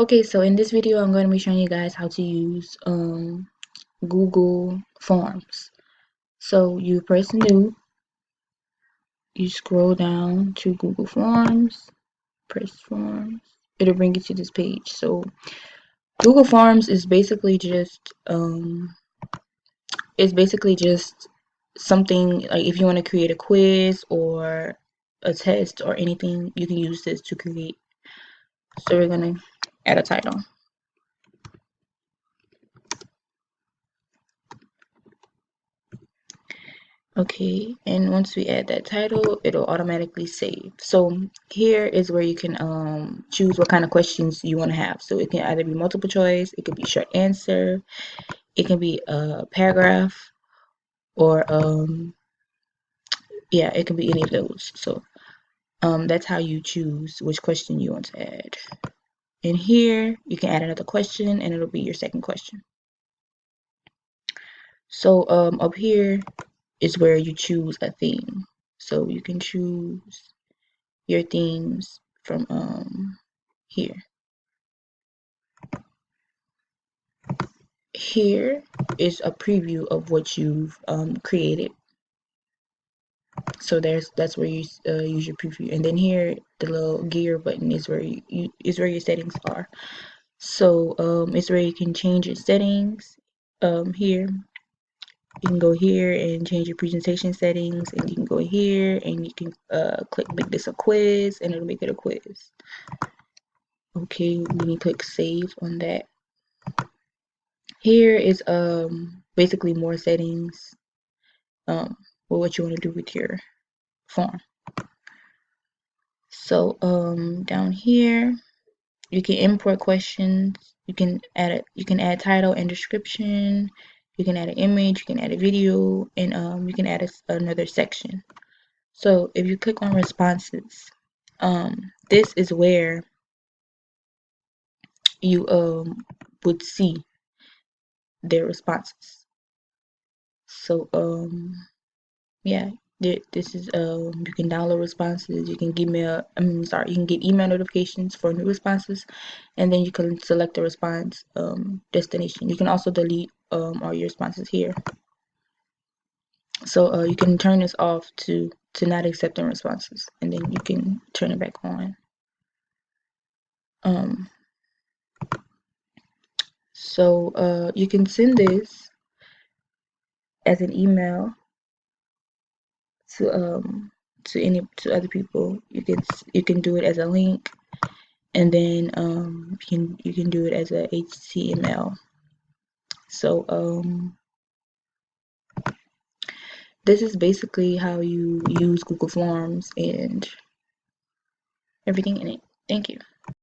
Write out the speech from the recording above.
Okay, so in this video, I'm going to be showing you guys how to use Google Forms. So you press new, you scroll down to Google Forms, press Forms. It'll bring you to this page. So Google Forms is basically just something like if you want to create a quiz or a test or anything, you can use this to create. So we're gonna add a title. Okay, and once we add that title, it'll automatically save. So here is where you can choose what kind of questions you want to have. So it can either be multiple choice, it could be short answer, it can be a paragraph, or yeah, it can be any of those. So that's how you choose which question you want to add. And here you can add another question and it'll be your second question. So up here is where you choose a theme. So you can choose your themes from here. Here is a preview of what you've created. So that's where you use your preview, and then here the little gear button is where is where your settings are. So it's where you can change your settings. Here you can go here and change your presentation settings, and you can go here and you can click make this a quiz, and it'll make it a quiz. Okay, you can click save on that. Here is basically more settings with what you want to do with your form. So down here you can import questions, you can add title and description, you can add an image, you can add a video, and you can add another section. So if you click on responses, this is where you would see their responses. So yeah, this is you can download responses, you can you can get email notifications for new responses, and then you can select the response destination. You can also delete all your responses here. So you can turn this off to not accepting responses, and then you can turn it back on. So you can send this as an email to other people. You can do it as a link, and then you can do it as a HTML. So this is basically how you use Google Forms and everything in it. Thank you.